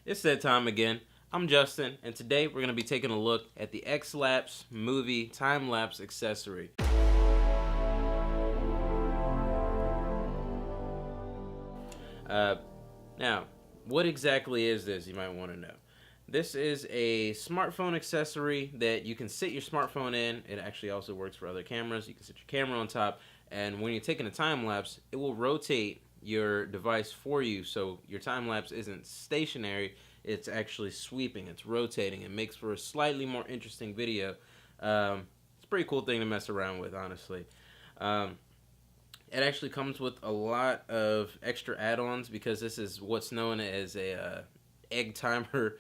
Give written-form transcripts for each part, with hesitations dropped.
It's that time again. I'm Justin, and today we're going to be taking a look at the X-Lapse MUVI time-lapse accessory. Now, what exactly is this, you might want to know. This is a smartphone accessory that you can sit your smartphone in. It actually also works for other cameras. You can sit your camera on top, and when you're taking a time-lapse, it will rotate your device for you, so your time-lapse isn't stationary. It's actually sweeping, it's rotating. It makes for a slightly more interesting video. It's a pretty cool thing to mess around with, honestly. It actually comes with a lot of extra add-ons because this is what's known as a egg timer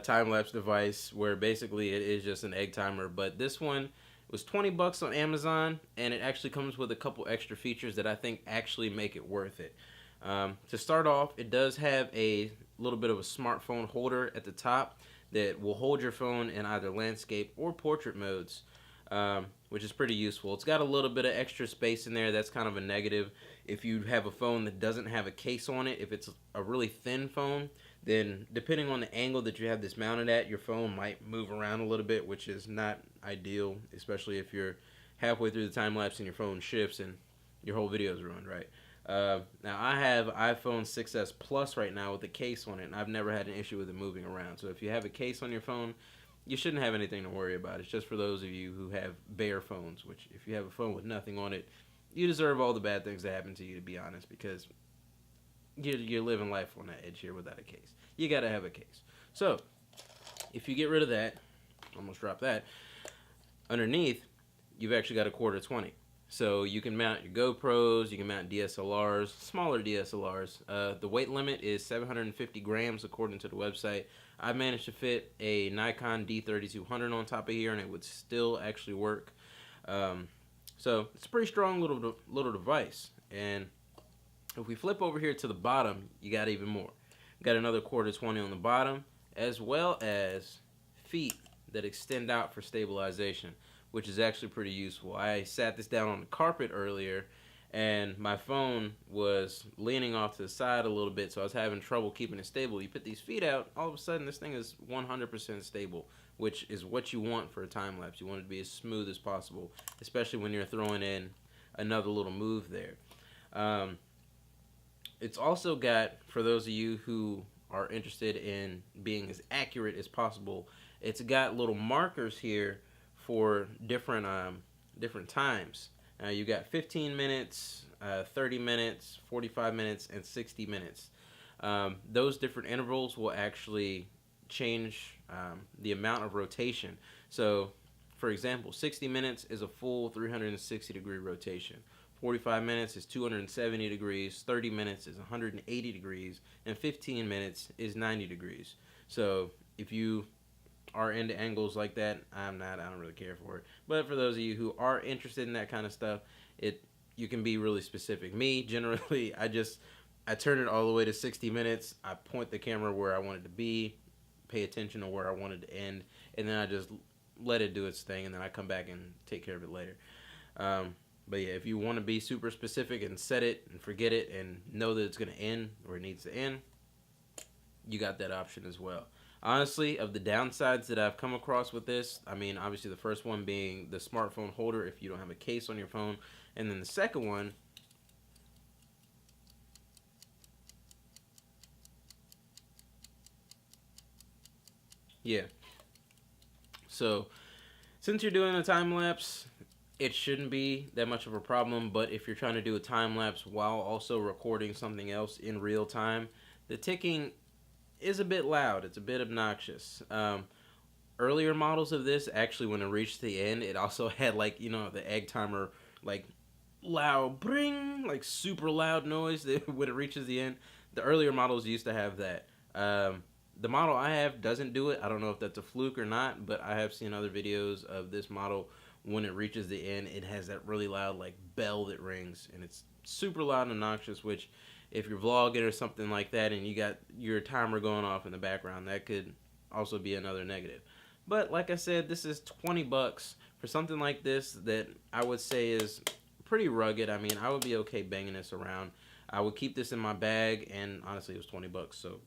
time-lapse device, where basically it is just an egg timer. But this one was 20 bucks on Amazon, and it actually comes with a couple extra features that I think actually make it worth it. To start off, it does have a little bit of a smartphone holder at the top that will hold your phone in either landscape or portrait modes, which is pretty useful. It's got a little bit of extra space in there. That's kind of a negative. If you have a phone that doesn't have a case on it, if it's a really thin phone, then depending on the angle that you have this mounted at, your phone might move around a little bit, which is not ideal, especially if you're halfway through the time lapse and your phone shifts and your whole video is ruined, right? Now, I have iPhone 6s Plus right now with a case on it, and I've never had an issue with it moving around. So if you have a case on your phone, you shouldn't have anything to worry about. It's just for those of you who have bare phones, which if you have a phone with nothing on it, you deserve all the bad things that happen to you, to be honest, because you're living life on that edge here without a case. You gotta have a case. So, if you get rid of that, almost dropped that, underneath, you've actually got a quarter 20. So you can mount your GoPros, you can mount DSLRs, smaller DSLRs. The weight limit is 750 grams according to the website. I managed to fit a Nikon D3200 on top of here, and it would still actually work. So it's a pretty strong little device. And if we flip over here to the bottom, you got even more. You got another quarter 20 on the bottom, as well as feet that extend out for stabilization, which is actually pretty useful. I sat this down on the carpet earlier, and my phone was leaning off to the side a little bit, so I was having trouble keeping it stable. You put these feet out, all of a sudden this thing is 100% stable, which is what you want for a time-lapse. You want it to be as smooth as possible, especially when you're throwing in another little move there. It's also got, for those of you who are interested in being as accurate as possible, it's got little markers here for different times. You got 15 minutes, 30 minutes, 45 minutes, and 60 minutes. Those different intervals will actually change the amount of rotation. So, for example, 60 minutes is a full 360 degree rotation. 45 minutes is 270 degrees, 30 minutes is 180 degrees, and 15 minutes is 90 degrees. So if you are into angles like that, I don't really care for it. But for those of you who are interested in that kind of stuff, you can be really specific. Me, generally, I turn it all the way to 60 minutes. I point the camera where I want it to be, pay attention to where I want it to end, and then I just let it do its thing, and then I come back and take care of it later. But yeah, if you want to be super specific and set it and forget it and know that it's going to end or it needs to end, you got that option as well. Honestly, of the downsides that I've come across with this, I mean, obviously the first one being the smartphone holder if you don't have a case on your phone, and then the second one, yeah. So, since you're doing a time lapse, it shouldn't be that much of a problem, but if you're trying to do a time lapse while also recording something else in real time, the ticking is a bit loud. It's a bit obnoxious. Earlier models of this, actually, when it reached the end, it also had, like, you know, the egg timer, like, loud bring, like super loud noise that when it reaches the end. The earlier models used to have that. The model I have doesn't do it. I don't know if that's a fluke or not, but I have seen other videos of this model. When it reaches the end, it has that really loud, like, bell that rings, and it's super loud and obnoxious, which if you're vlogging or something like that and you got your timer going off in the background, that could also be another negative. But like I said, this is 20 bucks for something like this that I would say is pretty rugged. I mean, I would be okay banging this around. I would keep this in my bag, and honestly, it was 20 bucks, so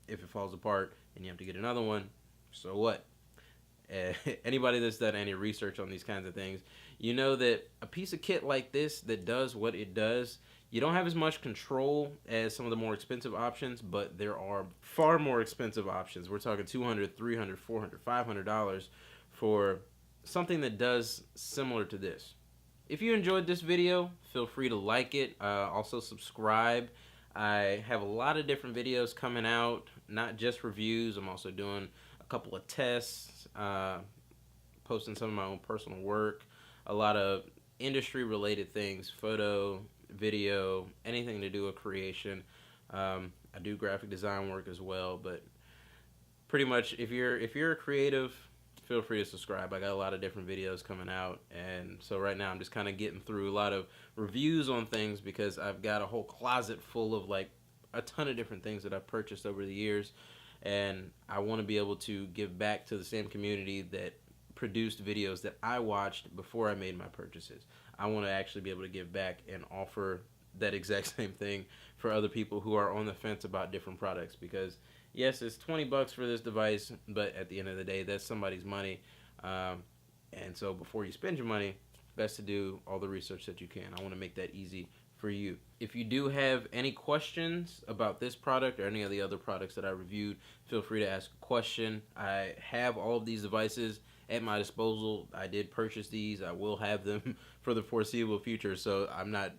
If it falls apart and you have to get another one, so what? Anybody that's done any research on these kinds of things, you know that a piece of kit like this that does what it does, you don't have as much control as some of the more expensive options, but there are far more expensive options. We're talking $200, $300, $400, $500 for something that does similar to this. If you enjoyed this video, feel free to like it. Also subscribe. I have a lot of different videos coming out, not just reviews. I'm also doing a couple of tests, posting some of my own personal work, a lot of industry related things, photo, video, anything to do with creation. I do graphic design work as well, but pretty much if you're a creative, feel free to subscribe. I got a lot of different videos coming out, and so right now I'm just kind of getting through a lot of reviews on things because I've got a whole closet full of like a ton of different things that I've purchased over the years, and I want to be able to give back to the same community that produced videos that I watched before I made my purchases. I want to actually be able to give back and offer that exact same thing for other people who are on the fence about different products, because yes, it's $20 for this device, but at the end of the day, that's somebody's money. And so before you spend your money, best to do all the research that you can. I want to make that easy for you. If you do have any questions about this product or any of the other products that I reviewed, feel free to ask a question. I have all of these devices at my disposal. I did purchase these. I will have them for the foreseeable future, so I'm not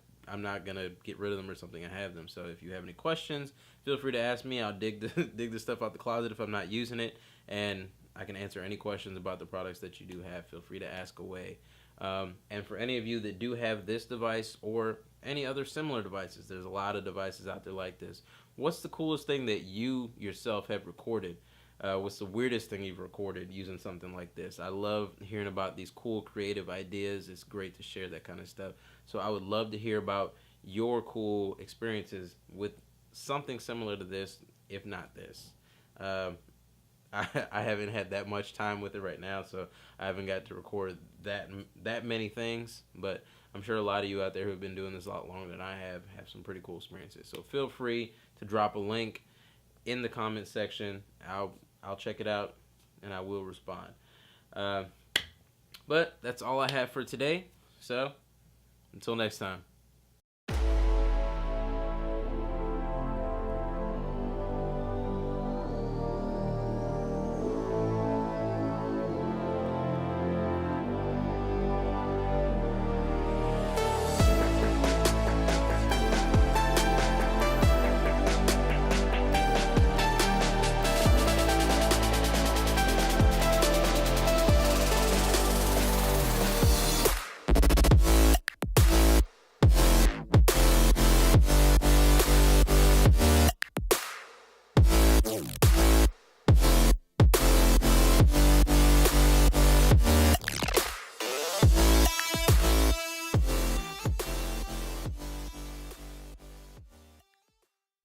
gonna get rid of them or something. I have them. So if you have any questions, feel free to ask me. I'll dig the stuff out the closet if I'm not using it, and I can answer any questions about the products that you do have. Feel free to ask away. And for any of you that do have this device or any other similar devices, there's a lot of devices out there like this. What's the coolest thing that you yourself have recorded? What's the weirdest thing you've recorded using something like this? I love hearing about these cool creative ideas. It's great to share that kind of stuff. So I would love to hear about your cool experiences with something similar to this, if not this. I haven't had that much time with it right now, so I haven't got to record that many things, but I'm sure a lot of you out there who have been doing this a lot longer than I have some pretty cool experiences. So feel free to drop a link in the comment section. I'll check it out and I will respond. But that's all I have for today. So until next time.